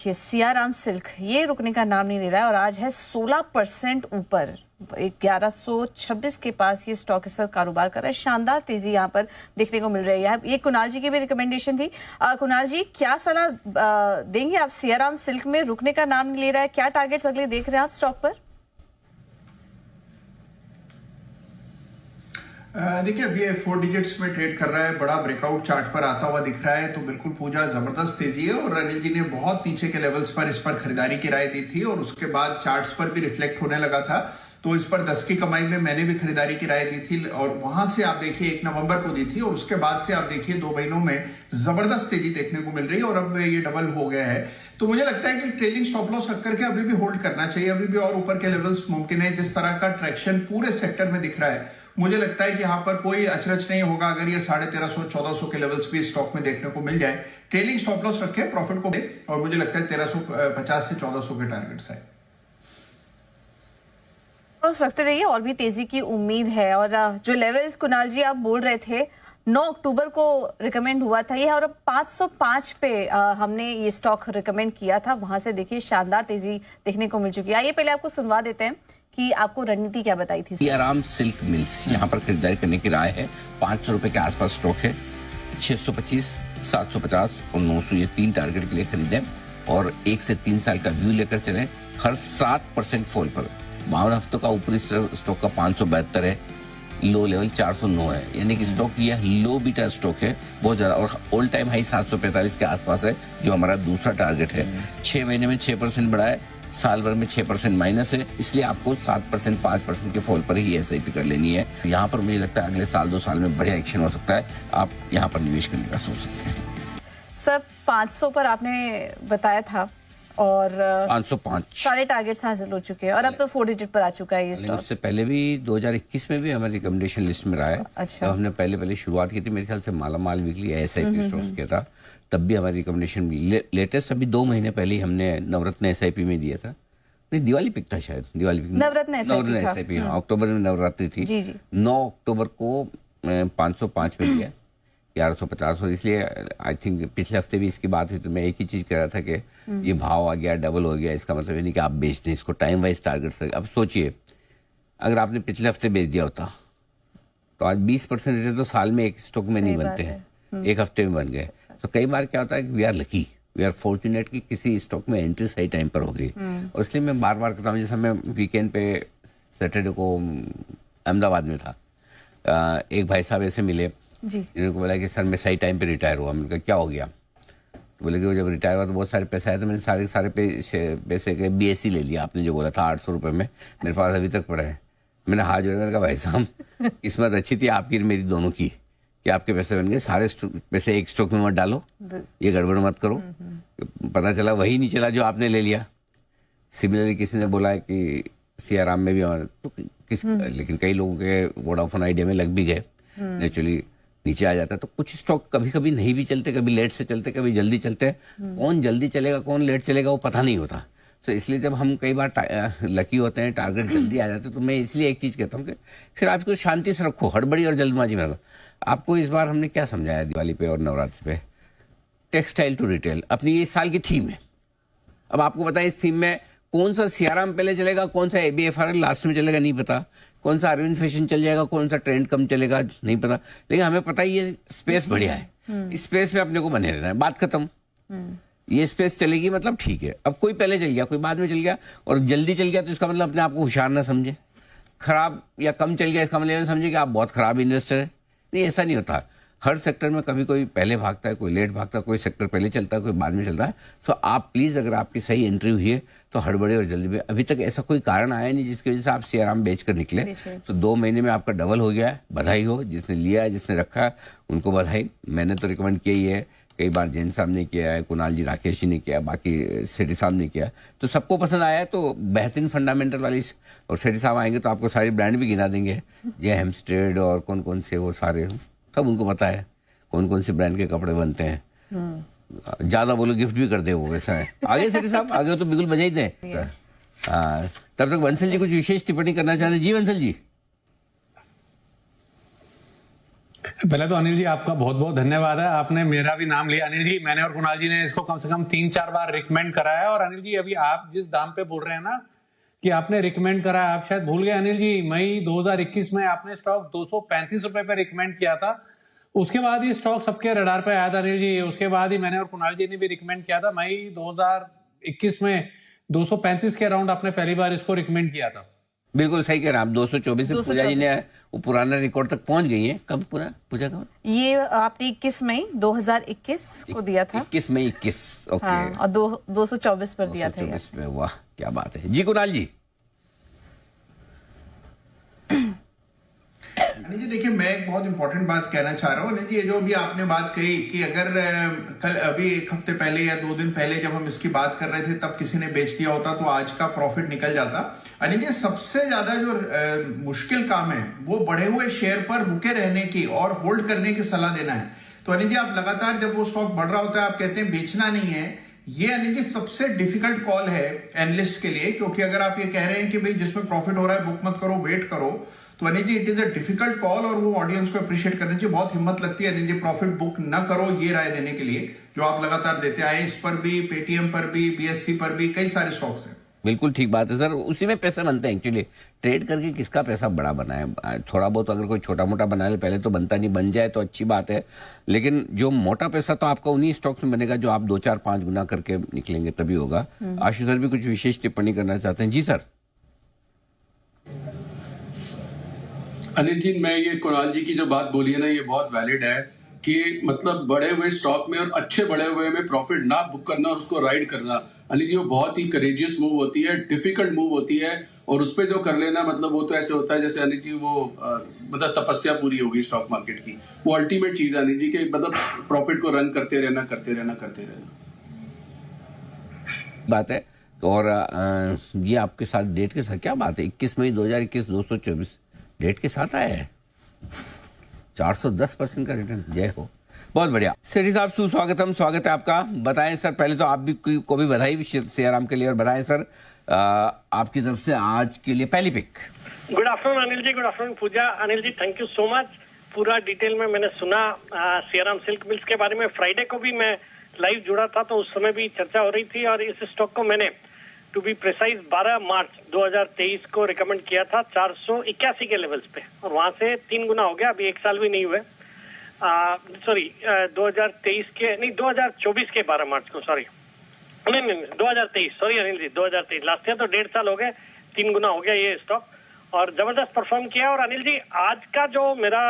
ये सियाराम सिल्क ये रुकने का नाम नहीं ले रहा है और आज है 16% ऊपर 1126 के पास ये स्टॉक इस वक्त कारोबार कर रहा है। शानदार तेजी यहाँ पर देखने को मिल रही है। ये कुणाल जी की भी रिकमेंडेशन थी। कुणाल जी, क्या सलाह देंगे आप? सियाराम सिल्क में रुकने का नाम नहीं ले रहा है, क्या टारगेट्स अगले देख रहे हैं आप स्टॉक पर? देखिए, अभी ये 4 डिजिट्स में ट्रेड कर रहा है, बड़ा ब्रेकआउट चार्ट पर आता हुआ दिख रहा है, तो बिल्कुल पूजा जबरदस्त तेजी है। और अनिल जी ने बहुत नीचे के लेवल्स पर इस पर खरीदारी की राय दी थी और उसके बाद चार्ट्स पर भी रिफ्लेक्ट होने लगा था, तो इस पर 10 की कमाई में मैंने भी खरीदारी की राय दी थी और वहां से आप देखिए 1 नवंबर को दी थी और उसके बाद से आप देखिए 2 महीनों में जबरदस्त तेजी देखने को मिल रही है और अब ये डबल हो गया है। तो मुझे लगता है कि ट्रेलिंग स्टॉप लॉस रख करके अभी भी होल्ड करना चाहिए, अभी भी और ऊपर के लेवल्स मुमकिन है। जिस तरह का ट्रैक्शन पूरे सेक्टर में दिख रहा है, मुझे लगता है कि यहाँ पर कोई अचरज नहीं होगा अगर ये 1350-1400 के लेवल्स भी स्टॉक में देखने को मिल जाए। ट्रेलिंग स्टॉप लॉस रखे, प्रॉफिट को दे और मुझे लगता है 1350 से 1400 के टारगेट्स है। रखते रहिए और भी तेजी की उम्मीद है। और जो लेवल्स कुणाल जी आप बोल रहे थे 9 अक्टूबर को रिकमेंड हुआ था ये, और अब 505 पे हमने ये स्टॉक रिकमेंड किया था, वहां से देखिए शानदार तेजी देखने को मिल चुकी है। आइए पहले आपको सुनवा देते हैं कि आपको रणनीति क्या बताई थी। सियाराम सिल्क मिल्स यहाँ पर खरीदारी करने की राय है। 500 रुपए के आसपास स्टॉक है। 625, 750 और 900 ये 3 टारगेट के लिए खरीदे और 1 से 3 साल का व्यू लेकर चले। हर 7% फॉल पर 52 हफ्तों का ऊपरी स्टॉक का 572 है, लो लेवल 409 है, यानी कि स्टॉक यह लो बीटा स्टॉक है बहुत ज्यादा। और ऑल टाइम हाई 745 के आसपास है जो हमारा दूसरा टारगेट है। 6 महीने में 6% बढ़ा है, साल भर में 6% माइनस है, इसलिए आपको 7% 5% के फॉल पर ही SIP कर लेनी है। यहाँ पर मुझे लगता है अगले साल 2 साल में बढ़िया एक्शन हो सकता है, आप यहाँ पर निवेश करने का सोच सकते हैं। सर 500 पर आपने बताया था और 505 सारे टारगेट्स हासिल हो चुके हैं और अब तो 4 डिजिट पर आ चुका है ये स्टॉक। उससे पहले भी 2021 में भी हमारी रिकमेंडेशन लिस्ट में रहा है। अच्छा। तो हमने पहले शुरुआत की थी, मेरे ख्याल से माला माल वीकली SIP स्टॉक्स किया था, तब भी हमारी रिकमेंडेशन लेटेस्ट अभी 2 महीने पहले ही हमने नवरत्न SIP में दिया था। नहीं, दिवाली पिक था शायद, दिवाली पिक नवरत्न SIP हाँ, अक्टूबर में नवरात्रि थी। जी जी। 9 अक्टूबर को 505 में दिया 1150। और इसलिए आई थिंक पिछले हफ्ते भी इसकी बात हुई तो मैं एक ही चीज कह रहा था कि ये भाव आ गया, डबल हो गया, इसका मतलब ये नहीं कि आप बेच दें इसको, टाइम वाइज टारगेट से। अब सोचिए अगर आपने पिछले हफ्ते बेच दिया होता तो आज 20% रिटर्न तो साल में एक स्टॉक में नहीं बनते हैं, एक हफ्ते में बन गए। तो कई बार क्या होता है कि we are lucky, we are fortunate कि किसी स्टॉक में एंट्री सही टाइम पर हो गई। और इसलिए मैं बार बार कहता हूँ, जैसे मैं वीकेंड पे सैटरडे को अहमदाबाद में था, एक भाई साहब ऐसे मिले जिन्होंने बोला कि सर मैं सही टाइम पे रिटायर हुआ। मैंने कहा क्या हो गया? तो बोले कि वो जब रिटायर हुआ तो बहुत सारे पैसे आए, तो मैंने सारे पैसे के BSE ले लिया, आपने जो बोला था 800 रुपये में, मेरे पास अभी तक पड़ा है। मैंने हाथ जोड़ा, मैंने कहा भाई साहब किस्मत अच्छी थी आपकी मेरी दोनों की कि आपके पैसे बन गए, सारे पैसे एक स्टॉक में मत डालो, ये गड़बड़ मत करो। पता चला वही नहीं चला जो आपने ले लिया। सिमिलरली किसी ने बोला है कि सियाराम में भी तो लेकिन कई लोगों के वोडाफोन आइडिया में लग भी गए, नेचुरली नीचे आ जाता है। तो कुछ स्टॉक कभी कभी नहीं भी चलते, कभी लेट से चलते, कभी जल्दी चलते। कौन जल्दी चलेगा कौन लेट चलेगा वो पता नहीं होता। तो इसलिए जब हम कई बार लकी होते हैं, टारगेट जल्दी आ जाते हैं, तो मैं इसलिए एक चीज कहता हूँ कि फिर आप इसको शांति से रखो, हड़बड़ी और जल्दबाजी में। आपको इस बार हमने क्या समझाया दिवाली पे और नवरात्रि पे? टेक्सटाइल टू रिटेल अपनी इस साल की थीम है। अब आपको पता है इस थीम में कौन सा सियाराम पहले चलेगा, कौन सा ABFRL लास्ट में चलेगा नहीं पता, कौन सा अरविंद फैशन चल जाएगा, कौन सा ट्रेंड कम चलेगा नहीं पता, लेकिन हमें पता है ये स्पेस बढ़िया है, इस स्पेस में अपने को बने रहना है, बात खत्म। ये स्पेस चलेगी मतलब ठीक है। अब कोई पहले चल गया, कोई बाद में चल गया और जल्दी चल गया तो इसका मतलब अपने आप को होशियार ना समझे। खराब या कम चल गया इसका मतलब समझे कि आप बहुत खराब इन्वेस्टर है। नहीं, ऐसा नहीं होता। हर सेक्टर में कभी कोई पहले भागता है, कोई लेट भागता है, कोई सेक्टर पहले चलता है, कोई बाद में चलता है। तो आप प्लीज अगर आपकी सही एंट्री हुई है तो हड़बड़ी और जल्दी में, अभी तक ऐसा कोई कारण आया नहीं जिसकी वजह से आप सियाराम बेच कर निकले। तो 2 महीने में आपका डबल हो गया है, बधाई हो। जिसने लिया है, जिसने रखा है, उनको बधाई। मैंने तो रिकमेंड किया ही है, कई बार जैन साहब ने किया है, कुणाल जी राकेश जी ने किया, बाकी सेठी साहब ने किया, तो सबको पसंद आया है। तो बेहतरीन फंडामेंटल वाली, और सेठी साहब आएंगे तो आपको सारी ब्रांड भी गिना देंगे, ये हेम्स्ट्रेड और कौन कौन से वो सारे, सब उनको पता है कौन कौन से ब्रांड के कपड़े बनते हैं। ज्यादा बोलो गिफ्ट भी कर दे वो, वैसा है। आगे सेठी साहब आगे तो बिल्कुल बजा ही दें। तब तक बंसल जी कुछ विशेष टिप्पणी करना चाहते हैं? जी बंसल जी। पहले तो अनिल जी आपका बहुत बहुत धन्यवाद है, आपने मेरा भी नाम लिया। अनिल जी, मैंने और कुणाल जी ने इसको कम से कम 3-4 बार रिकमेंड करा है। और अनिल जी, अभी आप जिस दाम पे बोल रहे हैं ना कि आपने रिकमेंड करा है, आप शायद भूल गए अनिल जी, मई 2021 में आपने स्टॉक 235 रुपए पे रिकमेंड किया था। उसके बाद ही स्टॉक सबके रडार पे आया था अनिल जी। उसके बाद ही मैंने और कुणाल जी ने भी रिकमेंड किया था। मई 2021 में 235 के अराउंड आपने पहली बार इसको रिकमेंड किया था। बिल्कुल सही कह रहे हैं आप। 224 से पूजा जी ने वो पुराना रिकॉर्ड तक पहुंच गई है। कब पूजा कब? ये आपने 21 मई 2021 को दिया था। 21 मई 21, ओके। हाँ, और 224 पर दिया था। 224 में, वाह क्या बात है जी। कुणाल जी, अनिल जी देखिए, मैं एक बहुत इंपॉर्टेंट बात कहना चाह रहा हूँ। अनिल जी, ये जो अभी आपने बात कही कि अगर कल अभी 1 हफ्ते पहले या 2 दिन पहले जब हम इसकी बात कर रहे थे तब किसी ने बेच दिया होता तो आज का प्रॉफिट निकल जाता। अनिल जी, सबसे ज्यादा जो मुश्किल काम है वो बढ़े हुए शेयर पर रुके रहने की और होल्ड करने की सलाह देना है। तो अनिल जी, आप लगातार जब वो स्टॉक बढ़ रहा होता है आप कहते हैं बेचना नहीं है। ये अनिल जी सबसे डिफिकल्ट कॉल है एनालिस्ट के लिए, क्योंकि अगर आप ये कह रहे हैं कि भाई जिसमें प्रॉफिट हो रहा है बुक मत करो, वेट करो, तो Anil ji it is a difficult call और वो ऑडियंस को अप्रिशिएट करने चाहिए। बहुत हिम्मत लगती है अनिल जी प्रॉफिट बुक न करो ये राय देने के लिए, जो आप लगातार देते आए। इस पर भी, पेटीएम पर भी, बीएससी पर भी, कई सारे स्टॉक्स हैं। बिल्कुल ठीक बात है सर। उसी में पैसे बनते हैं एक्चुअली। ट्रेड करके किसका पैसा बड़ा बना है? थोड़ा बहुत अगर कोई छोटा मोटा बना ले, पहले तो बनता नहीं, बन जाए तो अच्छी बात है। लेकिन जो मोटा पैसा तो आपका उन्हीं स्टॉक्स में बनेगा जो आप 2-4-5 गुना करके निकलेंगे, तभी होगा। आशु सर भी कुछ विशेष टिप्पणी करना चाहते हैं? जी सर। अनिल जी, मैं ये कुणाल जी की जो बात बोली है ना, ये बहुत वैलिड है कि मतलब बढ़े हुए स्टॉक में और अच्छे बढ़े हुए में प्रॉफिट ना बुक करना और उसको राइड करना, अनिल जी वो बहुत ही करेजियस मूव होती है, डिफिकल्ट मूव होती है। और उस पर जो कर लेना, मतलब वो तो ऐसे होता है जैसे अनिल जी वो मतलब तपस्या पूरी होगी स्टॉक मार्केट की। वो अल्टीमेट चीज है अनिल जी के, मतलब प्रॉफिट को रन करते रहना, करते रहना, करते रहना। बात है। और ये आपके साथ डेट के साथ क्या बात है? 21 मई 2021 224 डेट के साथ आया है। 410% का रिटर्न। जय हो, बहुत बढ़िया। सेठी साहब, सुस्वागतम, स्वागत है आपका। बताएं सर, पहले तो आप भी को भी बधाई सियाराम के लिए, और बताएं सर आपकी तरफ से आज के लिए पहली pick. Good afternoon Anil ji, good afternoon Pooja. Anil ji thank you so much. पूरा डिटेल में मैंने सुना सियाराम सिल्क मिल्स के बारे में। फ्राइडे को भी मैं लाइव जुड़ा था तो उस समय भी चर्चा हो रही थी, और इस स्टॉक को मैंने टू बी प्रिसाइज 12 मार्च 2023 को रिकमेंड किया था 481 के लेवल्स पे, और वहां से 3 गुना हो गया। अभी 1 साल भी नहीं हुए। सॉरी 2023 के नहीं, 2024 के 12 मार्च को, सॉरी नहीं 2023, sorry Anil ji 2023, last year तो 1.5 साल हो गए, 3 गुना हो गया ये स्टॉक, और जबरदस्त परफॉर्म किया। और अनिल जी आज का जो मेरा